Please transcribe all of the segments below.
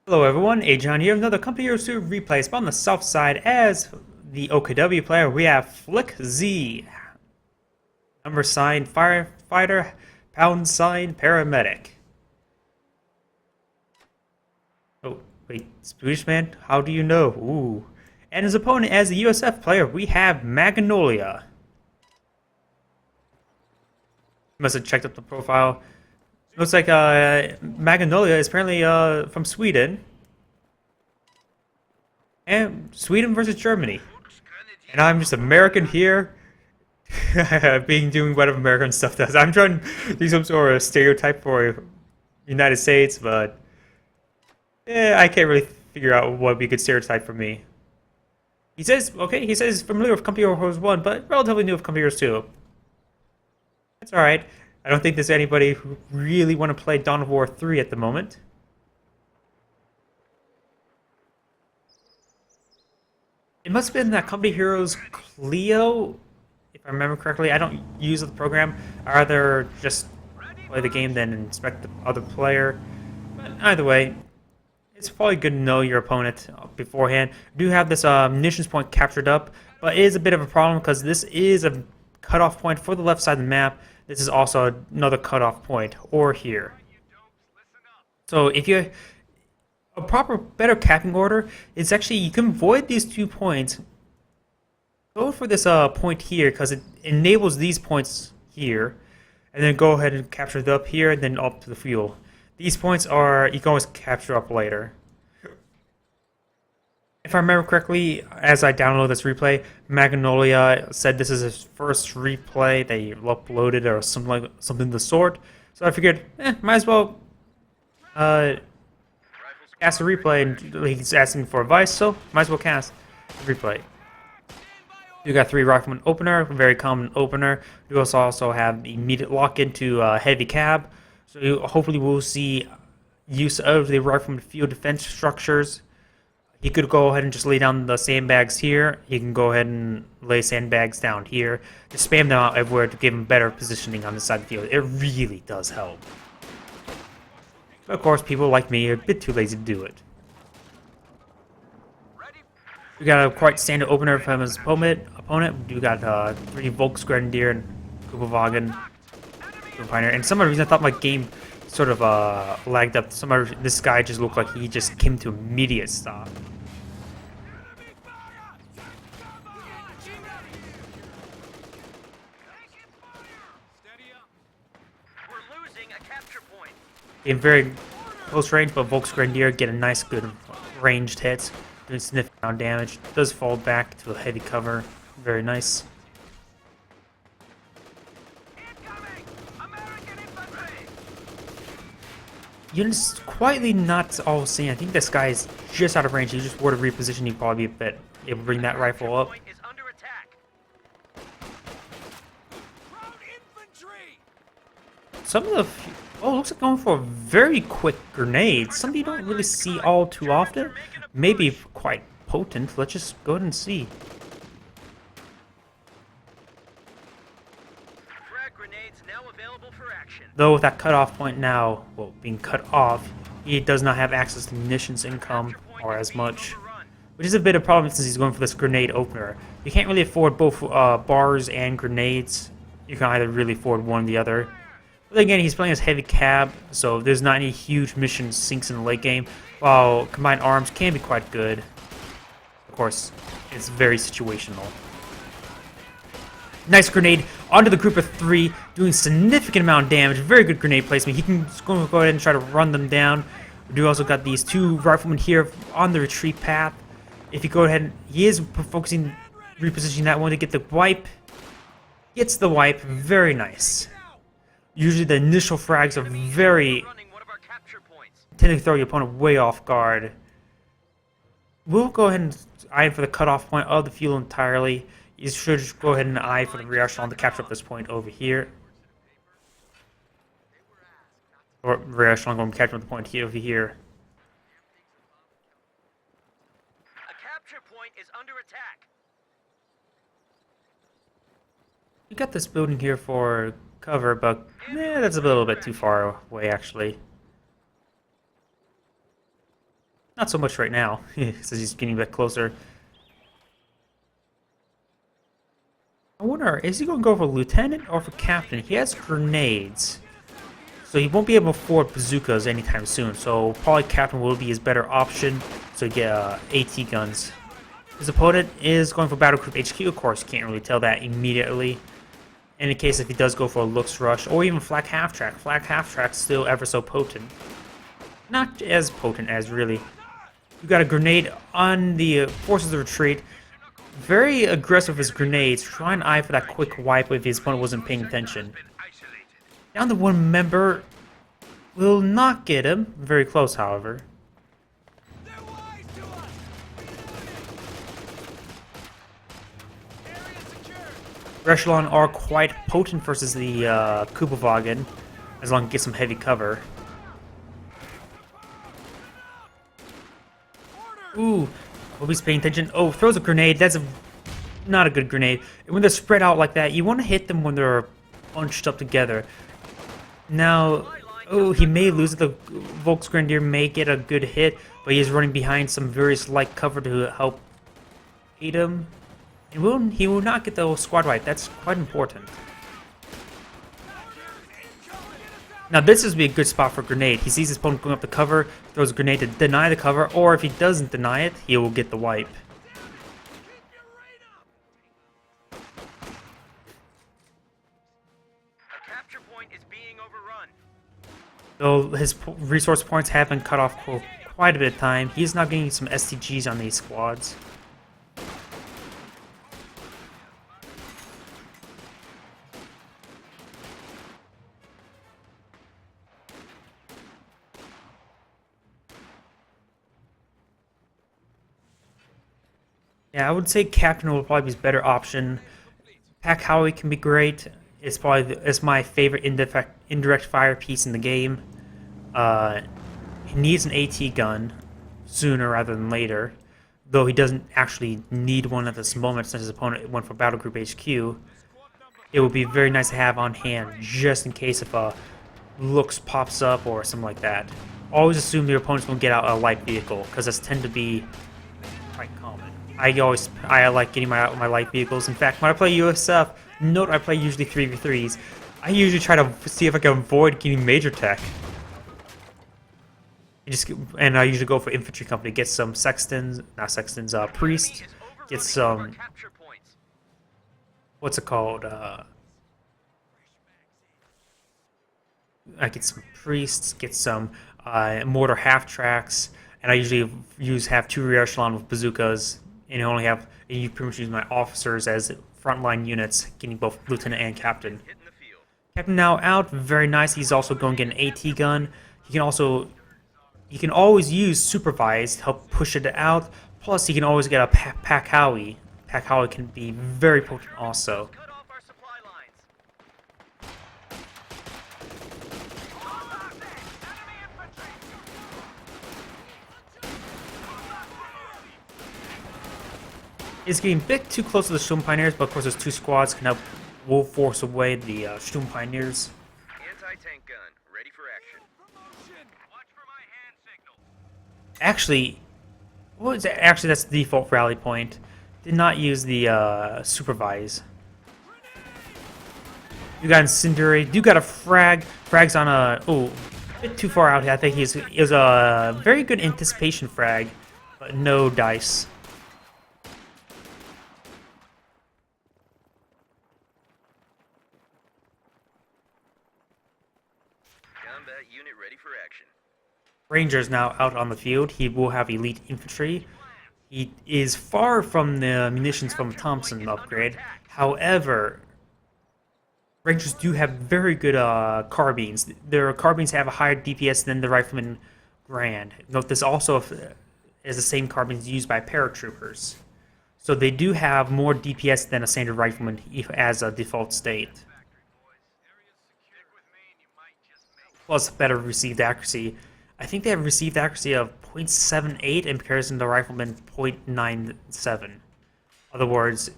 Hello everyone, Agion here, another Company Heroes 2 replay. But on the south side as the OKW player, we have FlicKz. Number sign firefighter, pound sign paramedic. Oh, wait, Swedish man, how do you know? Ooh. And his opponent as the USF player, we have Magnolia. Must have checked up the profile. Looks like Magnolia is apparently from Sweden. And Sweden versus Germany. And I'm just American here, doing whatever American stuff does. I'm trying to do some sort of stereotype for United States, but I can't really figure out what would be a good stereotype for me. He says familiar with Company Heroes 1, but relatively new with Company Heroes 2. That's alright. I don't think there's anybody who really want to play Dawn of War 3 at the moment. It must have been that Company Heroes Clio, if I remember correctly. I don't use the program. I rather just play the game than inspect the other player. But either way, it's probably good to know your opponent beforehand. I do have this munitions point captured up, but it is a bit of a problem because this is a cutoff point for the left side of the map. This is also another cutoff point, or here. So if you a better capping order is actually you can avoid these 2 points. Go for this point here because it enables these points here, and then go ahead and capture it up here, and then up to the fuel. These points are you can always capture up later. If I remember correctly, as I download this replay, Magnolia said this is his first replay. They uploaded or something of the sort. So I figured, might as well cast a replay, and he's asking for advice, so might as well cast a replay. You got 3 rifleman opener, very common opener. You also have immediate lock into heavy cab. So you hopefully will see use of the rifleman field defense structures. He could go ahead and just lay down the sandbags here. He can go ahead and lay sandbags down here. Just spam them out everywhere to give him better positioning on the side of the field. It really does help. But of course, people like me are a bit too lazy to do it. We got a quite standard opener from his opponent. We got 3 Volksgrenadier and Kubelwagen. And some reason I thought my game sort of lagged up. This guy just looked like he just came to immediate stop. In very close range, but Volksgrenadier get a nice, good ranged hit, doing significant amount of damage. Does fall back to a heavy cover. Very nice. Units quietly not all seen. I think this guy is just out of range. He just were to reposition. He'd probably be a bit able to bring that rifle up. Some of the looks like going for a very quick grenade. Something you don't really see all too often. Maybe quite potent. Let's just go ahead and see. Though with that cutoff point now, well, being cut off, he does not have access to munitions income or as much, which is a bit of a problem since he's going for this grenade opener. You can't really afford both bars and grenades. You can either really afford one or the other. But again, he's playing as heavy cab, so there's not any huge mission sinks in the late game, while combined arms can be quite good. Of course, it's very situational. Nice grenade onto the group of 3, doing significant amount of damage. Very good grenade placement. He can just go ahead and try to run them down. We do also got these 2 riflemen here on the retreat path. If you go ahead and he is focusing, repositioning that one to get the wipe. Gets the wipe. Very nice. Usually the initial frags are tend to throw your opponent way off guard. We'll go ahead and eye for the cutoff point of the fuel entirely. You should just go ahead and eye for the rear echelon to capture up this point over here. Or rear echelon going to capture up the point here over here. A capture point is under attack. We got this building here for cover, but that's a little bit too far away actually. Not so much right now, since he's getting a bit closer. I wonder, is he going to go for lieutenant or for captain? He has grenades, so he won't be able to afford bazookas anytime soon. So probably captain will be his better option. So you get AT guns. His opponent is going for Battle Group HQ, of course. You can't really tell that immediately. In the case if he does go for a looks rush or even flak half track. Flak half track's still ever so potent. Not as potent as really. You got a grenade on the forces of retreat. Very aggressive with his grenades. Try and eye for that quick wipe if his opponent wasn't paying attention. Down to one member. Will not get him. Very close, however. Echelon are quite potent versus the Kubowagen, as long as it gets some heavy cover. Ooh, hope he's paying attention. Oh, throws a grenade. That's not a good grenade. And when they're spread out like that, you want to hit them when they're bunched up together. Now, oh, he may lose it. The Volksgrenadier may get a good hit, but he's running behind some various light cover to help aid him. He will not get the squad wipe. That's quite important. Now this would be a good spot for a grenade. He sees his opponent going up the cover, throws a grenade to deny the cover, or if he doesn't deny it, he will get the wipe. A capture point is being overrun. Though his resource points have been cut off for quite a bit of time, he's now getting some STGs on these squads. Yeah, I would say Captain will probably be his better option. Pack Howie can be great. It's probably it's my favorite indirect fire piece in the game. He needs an AT gun sooner rather than later, though he doesn't actually need one at this moment since his opponent went for Battle Group HQ. It would be very nice to have on hand just in case if a looks pops up or something like that. Always assume your opponent's going to get out a light vehicle because that's tend to be quite common. I like getting my light vehicles. In fact, when I play USF, note I play usually 3v3s. I usually try to see if I can avoid getting major tech. And I usually go for infantry company, get some sextons, not sextons, priests, get some, what's it called? I get some priests, get some mortar half tracks, and I usually have 2 rear echelon with bazookas. And you pretty much use my officers as frontline units, getting both lieutenant and captain. Captain now out, very nice. He's also going to get an AT gun. He can always use supervise to help push it out. Plus, he can always get a Pack Howie. Pack Howie can be very potent also. He's getting a bit too close to the Sturm Pioneers, but of course, those 2 squads can help force away the Sturm Pioneers. Anti-tank gun, ready for action. Watch for my hand signal. Actually, what is that? Actually, that's the default rally point. Did not use the supervise. You got incendiary. You got a frag. Frag's on a a bit too far out here. I think it was a very good anticipation frag, but no dice. Unit ready for action. Ranger's now out on the field. He will have elite infantry. He is far from the munitions from Thompson upgrade. However, Rangers do have very good carbines. Their carbines have a higher DPS than the Rifleman Grand. Note this also is the same carbines used by paratroopers. So they do have more DPS than a standard Rifleman as a default state. Plus better received accuracy. I think they have received accuracy of 0.78 in comparison to Rifleman 0.97. In other words,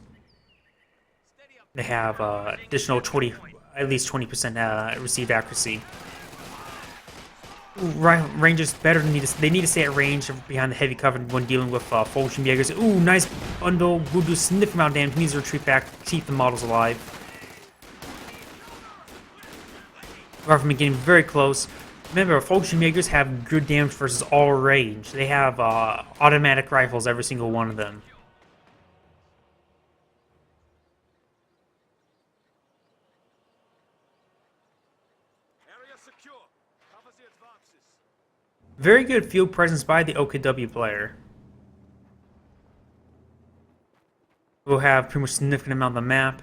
they have additional at least 20% received accuracy. Rangers better need to, they need to stay at range behind the heavy cover when dealing with Fallschirmjägers. Ooh, nice bundle. Will do a significant amount of damage. Needs to retreat back, keep the models alive. Riflemen getting very close. Remember, Fallschirmjägers have good damage versus all range. They have automatic rifles, every single one of them. Very good field presence by the OKW player. We'll have pretty much a significant amount of the map.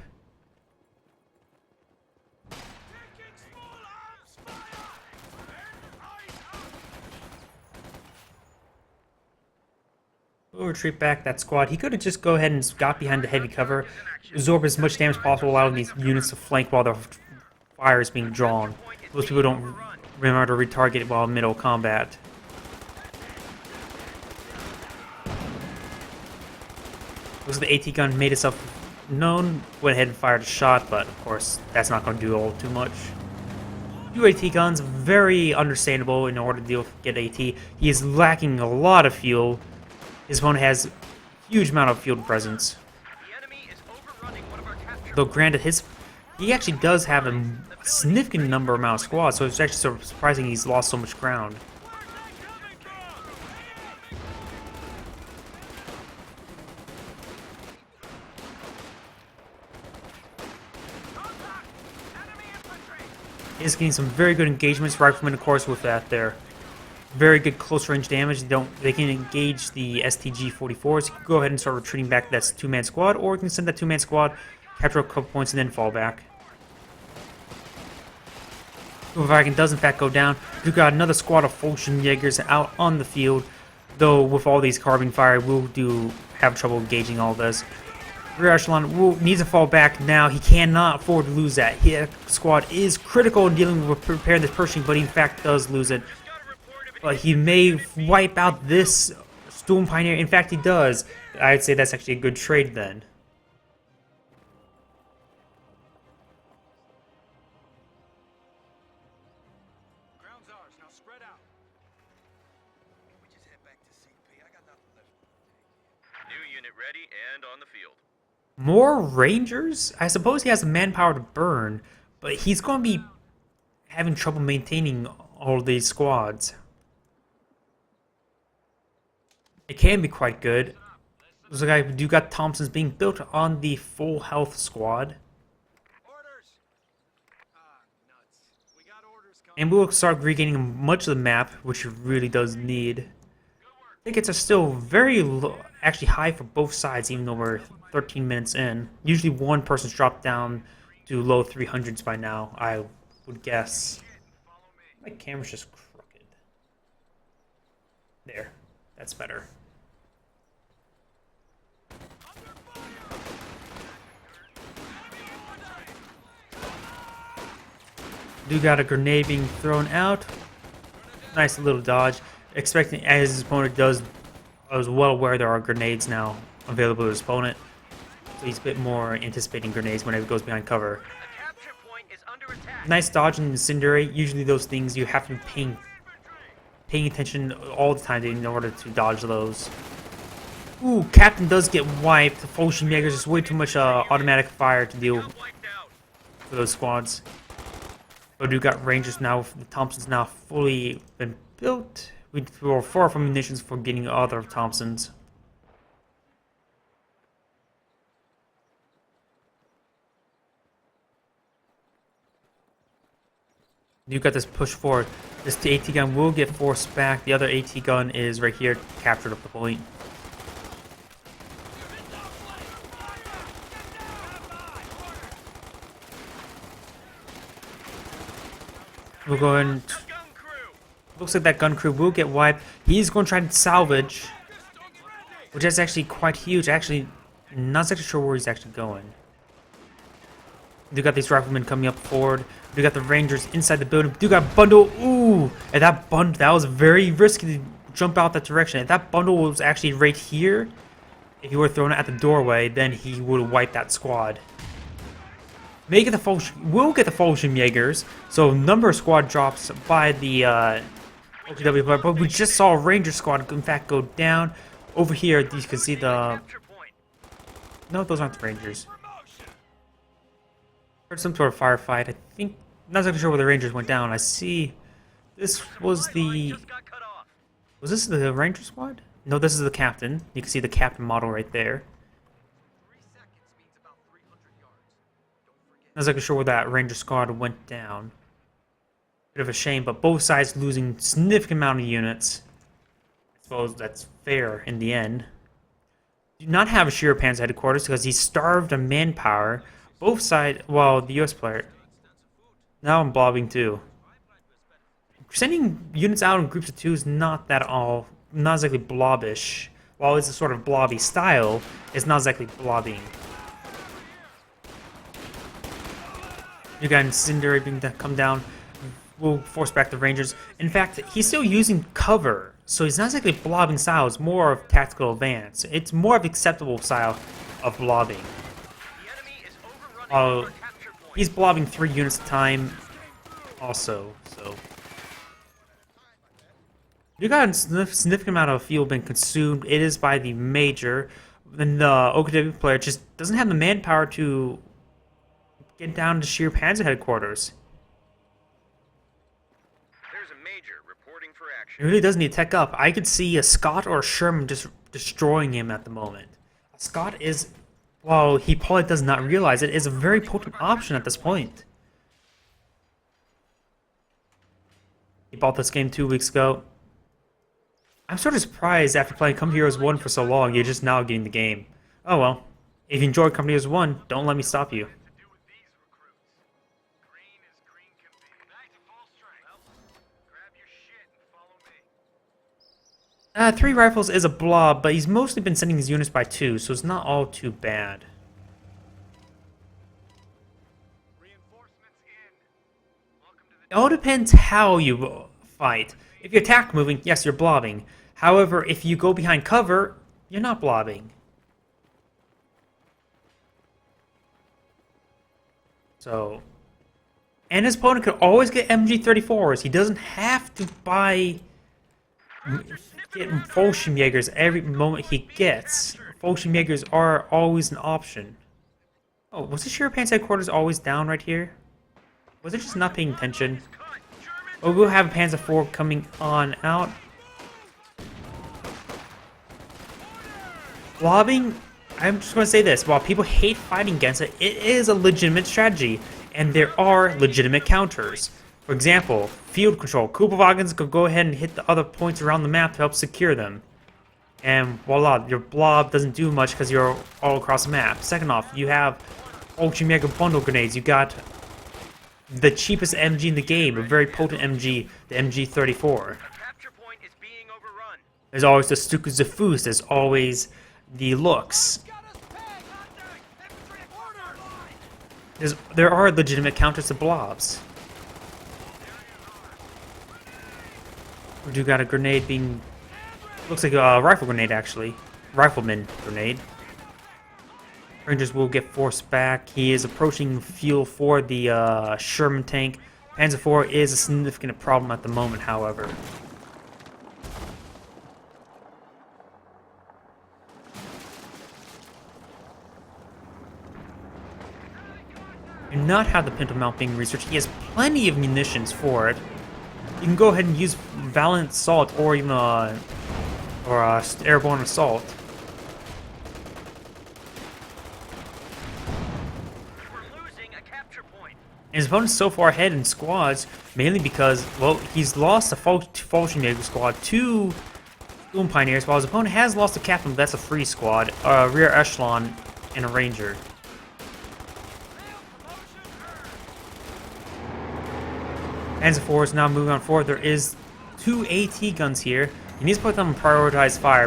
We'll retreat back that squad. He could have just go ahead and got behind the heavy cover, absorb as much damage as possible, allowing these units to flank while the fire is being drawn. Most people don't remember to retarget it while middle combat. Looks like the AT gun made itself known, went ahead and fired a shot, but of course that's not going to do all too much. Two AT guns, very understandable in order to deal with get AT. He is lacking a lot of fuel. His opponent has a huge amount of field presence. Though granted, he actually does have a significant amount of squads, so it's actually sort of surprising he's lost so much ground. He's getting some very good engagements. Riflemen, of course, with that there. Very good close range damage. They can engage the STG-44s. You can go ahead and start retreating back to that two-man squad, or you can send that two-man squad, capture a couple points, and then fall back. Viking does in fact go down. We've got another squad of Fallschirmjägers out on the field, though with all these carbine fire, we'll have trouble engaging all this. Rear echelon needs to fall back now. He cannot afford to lose that. His squad is critical in dealing with preparing this Pershing, but he in fact does lose it. But he may wipe out this Storm Pioneer. In fact, he does. I'd say that's actually a good trade then. Ground's ours. Now spread out. We just head back to CP. I got nothing left. New unit ready and on the field. More Rangers? I suppose he has the manpower to burn, but he's going to be having trouble maintaining all of these squads. It can be quite good. Looks like I do got Thompsons being built on the full health squad. And we'll start regaining much of the map, which it really does need. Tickets are still very low, actually high for both sides, even though we're 13 minutes in. Usually one person's dropped down to low 300s by now, I would guess. My camera's just crooked. There, that's better. Do got a grenade being thrown out. Nice little dodge. Expecting, as his opponent does, I was well aware there are grenades now available to his opponent. So he's a bit more anticipating grenades whenever he goes behind cover. Nice dodge and incendiary. Usually those things you have to be paying attention all the time in order to dodge those. Ooh, Captain does get wiped. The Fallschirmjägers is way too much automatic fire to deal for those squads. But we got Rangers now. The Thompson's now fully been built. We were far from munitions for getting other Thompsons. You got this push forward. This AT gun will get forced back. The other AT gun is right here, captured up the point. We'll go ahead and... Looks like that gun crew will get wiped. He's going to try to salvage, which is actually quite huge. Actually, not exactly sure where he's actually going. We got these riflemen coming up forward. We got the Rangers inside the building. We got bundle. Ooh, and that was very risky to jump out that direction. If that bundle was actually right here, if he were thrown at the doorway, then he would have wiped that squad. We'll get the Fallschirmjägers, so number of squad drops by the OKW player, but we just saw a Ranger squad in fact go down. Over here, you can see the... Capture point. No, those aren't the Rangers. Heard some sort of firefight. I think... Not exactly sure where the Rangers went down. I see... This was the... Just got cut off. Was this the Ranger squad? No, this is the captain. You can see the captain model right there. 3 seconds means about 300 yards. Don't forget. Not exactly sure where that Ranger squad went down. Bit of a shame, but both sides losing significant amount of units. I suppose that's fair in the end. Do not have a Shearer Panzer headquarters because he's starved of manpower. Both sides, well, the US player. Now I'm blobbing too. Sending units out in groups of two is not exactly blobbish. While it's a sort of blobby style, it's not exactly blobbing. You got Incendiary being come down. Will force back the Rangers. In fact, he's still using cover, so he's not exactly blobbing style. It's more of tactical advance. It's more of acceptable style of blobbing. The enemy is overrunning our capture point. He's blobbing 3 units at a time, also. So you got a significant amount of fuel being consumed. It is by the major. Then the OKW player just doesn't have the manpower to get down to Sheer Panzer headquarters. There's a major reporting for He action. really does need to tech up. I could see a Scott or a Sherman just destroying him at the moment. A Scott is, well, he probably does not realize it, is a very potent option at this point. He bought this game 2 weeks ago. I'm sort of surprised after playing Company Heroes 1 for so long, you're just now getting the game. Oh well. If you enjoyed Company Heroes 1, don't let me stop you. To do with these recruits. Green as green can be. Back to full strength. Well, grab your shit and follow me. 3 rifles is a blob, but he's mostly been sending his units by 2, so it's not all too bad. Reinforcements in. Welcome to It all depends how you fight. If you attack moving, yes, you're blobbing. However, if you go behind cover, you're not blobbing. So, and his opponent could always get MG34s. He doesn't have to get Fallschirmjägers every moment he gets. Fallschirmjägers are always an option. Oh, was the Shearer Panzer headquarters always down right here? Was it just not paying attention? Oh, we'll have a Panzer IV coming on out. Blobbing, I'm just going to say this. While people hate fighting against it, it is a legitimate strategy. And there are legitimate counters. For example, field control. Kubelwagens could go ahead and hit the other points around the map to help secure them. And voila, your blob doesn't do much because you're all across the map. Second off, you have Ultra-Mega Bundle Grenades. You got the cheapest MG in the game, a very potent MG, the MG34. capture point is being overrun. There's always the Stuka-Zafus, there's always the Looks. There are legitimate counters to blobs. We do got a grenade being... Looks like a rifle grenade, actually. Rifleman grenade. Rangers will get forced back. He is approaching fuel for the Sherman tank. Panzer IV is a significant problem at the moment, however. Do not have the Pinto Mount being researched. He has plenty of munitions for it. You can go ahead and use Valiant Assault or even Airborne Assault. We're losing a capture point. And his opponent's so far ahead in squads, mainly because, well, he's lost a Fallschirmjäger squad to Doom Pioneers, while his opponent has lost a captain, but that's a free squad, a rear echelon, and a ranger. Panzer IV is now moving on forward. There is 2 AT guns here. He needs to put them on prioritized fire.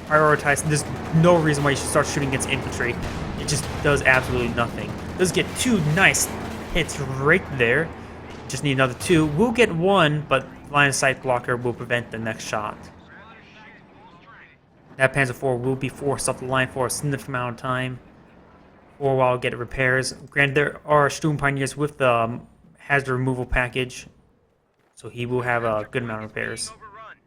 Prioritize. There's no reason why you should start shooting against infantry. It just does absolutely nothing. Does get 2 nice hits right there. Just need another 2. We'll get 1, but line of sight blocker will prevent the next shot. That Panzer IV will be forced off the line for a significant amount of time, or while get repairs. Granted, there are Sturm Pioneers with the hazard removal package. so he will have a good amount of repairs. Overrun.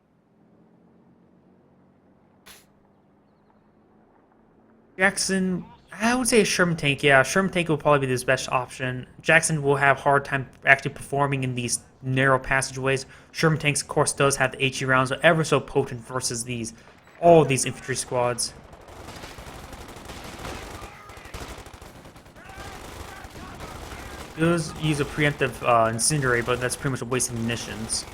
Jackson, I would say a Sherman tank. Yeah, Sherman tank will probably be his best option. Jackson will have hard time actually performing in these narrow passageways. Sherman tanks, of course, does have the HE rounds, but ever so potent versus all of these infantry squads. He does use a preemptive incendiary, but that's pretty much a waste of munitions.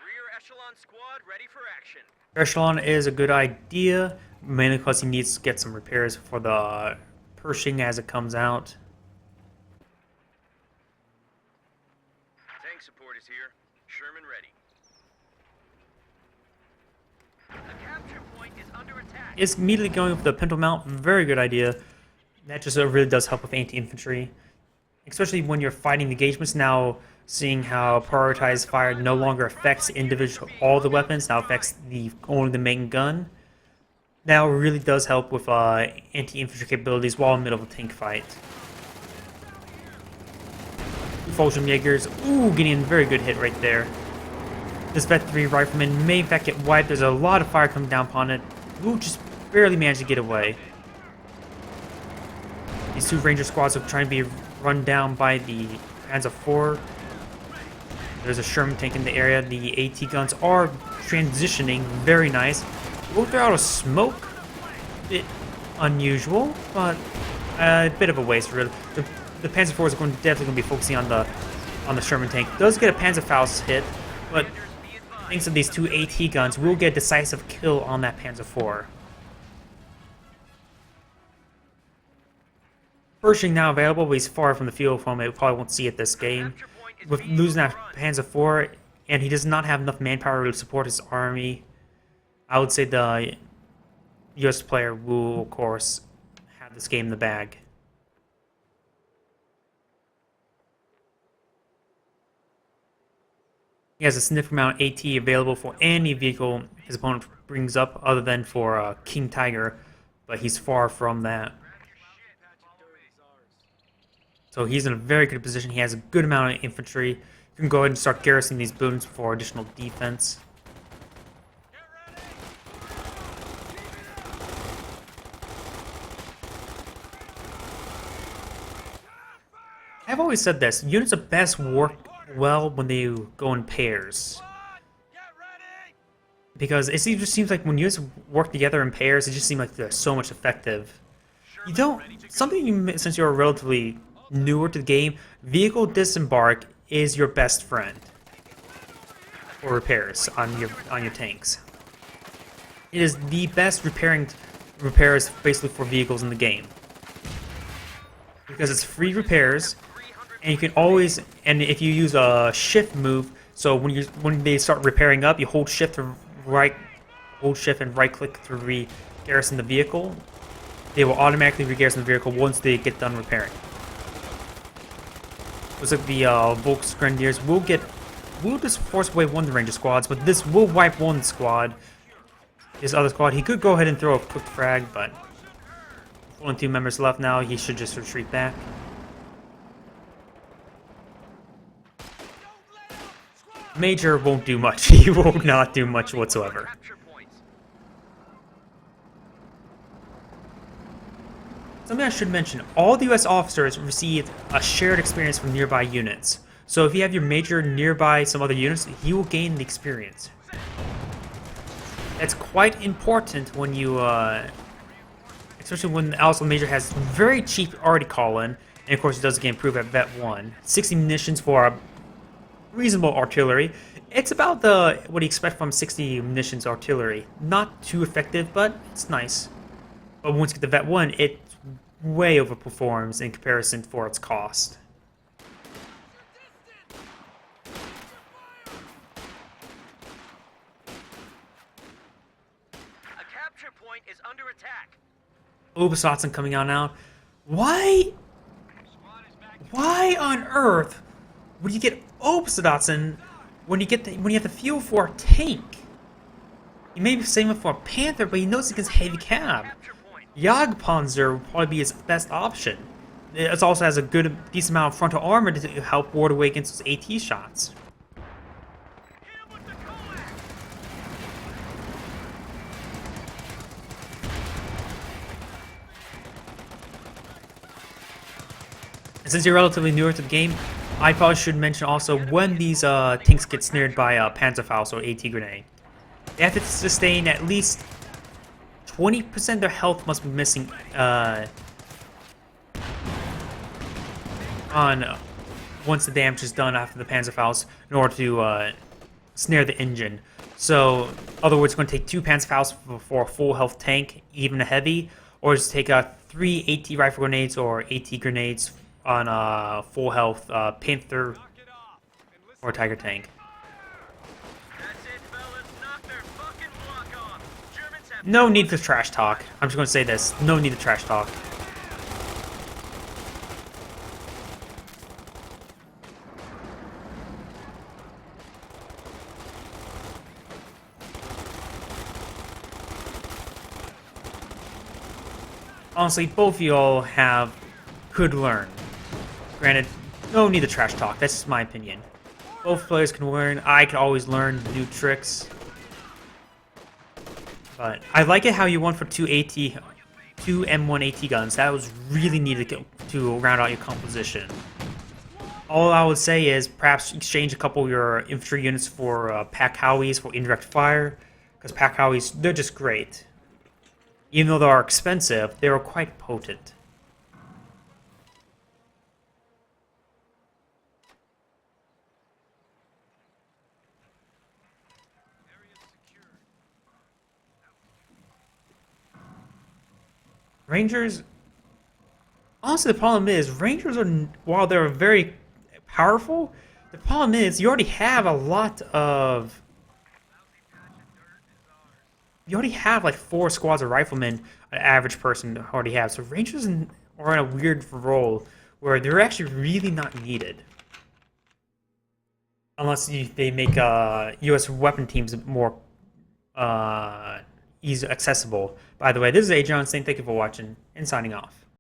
Rear echelon squad ready for action. Echelon is a good idea, mainly because he needs to get some repairs for the Pershing as it comes out. Tank support is here. Sherman ready. The capture point is under attack. Is immediately going with the Pinto Mount, very good idea. That just really does help with anti-infantry, especially when you're fighting engagements. Now, seeing how prioritized fire no longer affects all the weapons, now affects only the main gun. Now really does help with anti-infantry capabilities while in the middle of a tank fight. Fulton Jaegers, ooh, getting a very good hit right there. This Vet 3 rifleman may in fact get wiped. There's a lot of fire coming down upon it. Ooh, just barely managed to get away. These two Ranger squads are trying to be run down by the Panzer IV. There's a Sherman tank in the area. The AT guns are transitioning. Very nice. We'll throw out a smoke. Bit unusual, but a bit of a waste, really. The Panzer IV is definitely going to be focusing on the Sherman tank. Does get a Panzerfaust hit, but thanks to these two AT guns, we'll get a decisive kill on that Panzer IV. Pershing now available, but he's far from the field from it. We probably won't see it this game. With losing that Panzer IV, and he does not have enough manpower to support his army, I would say the US player will, of course, have this game in the bag. He has a significant amount of AT available for any vehicle his opponent brings up, other than for King Tiger, but he's far from that. So he's in a very good position. He has a good amount of infantry. You can go ahead and start garrisoning these buildings for additional defense. I've always said this, units of best work well when they go in pairs. Because it just seems like when units work together in pairs, it just seems like they're so much effective. You don't, since you're relatively newer to the game, vehicle disembark is your best friend for repairs on your tanks. It is the best repairs basically for vehicles in the game, because it's free repairs, and you can always, and if you use a shift move, so when they start repairing up, you hold shift and right click to re-garrison the vehicle. They will automatically re-garrison the vehicle once they get done repairing. Looks like the Volks Grenadiers will just force away one of the Ranger squads, but this will wipe one squad. His other squad, he could go ahead and throw a quick frag, but only 2 members left now. He should just retreat back. Major won't do much. He will not do much whatsoever. Something I should mention, all the US officers receive a shared experience from nearby units. So if you have your major nearby some other units, he will gain the experience. That's quite important when you, especially when also the major has very cheap already call-in, and of course it does get improved at Vet 1. 60 munitions for reasonable artillery. It's about what you expect from 60 munitions artillery. Not too effective, but it's nice. But once you get the Vet 1, it way overperforms in comparison for its cost. A capture point is under attack. Obersatzen coming on now. Why? Squad is back Why on earth would you get Obsidotzen when you have the fuel for a tank? You may be saving it for a Panther, but he knows against heavy cab. Capture point. Jagdpanzer would probably be his best option. It also has a decent amount of frontal armor to help ward away against those AT shots. Hit him with the CoH2. And since you're relatively newer to the game, I probably should mention also when these tanks get snared by Panzerfaust or AT grenade. They have to sustain at least 20% of their health must be missing once the damage is done after the Panzerfaust in order to snare the engine. So, in other words, it's going to take 2 Panzerfausts for a full health tank, even a heavy, or just take 3 AT rifle grenades or AT grenades on a full health Panther Knock it off. And listen. or Tiger tank. That's it, fellas. Knock their fucking block off. Germans have No need for trash talk. I'm just going to say this. No need for trash talk. Honestly, both of y'all could learn. Granted, no need to trash talk. That's just my opinion. Both players can learn. I can always learn new tricks. But I like it how you went for two M1 AT guns. That was really needed to round out your composition. All I would say is perhaps exchange a couple of your infantry units for Pack Howies for indirect fire, because Pack Howies, they're just great. Even though they are expensive, they are quite potent. Rangers, honestly, the problem is Rangers are, while they're very powerful, the problem is you already have a lot of. You already have like 4 squads of riflemen, an average person already has. So Rangers are in a weird role where they're actually really not needed. Unless they make US weapon teams more easy accessible. By the way, this is Agion saying thank you for watching and signing off.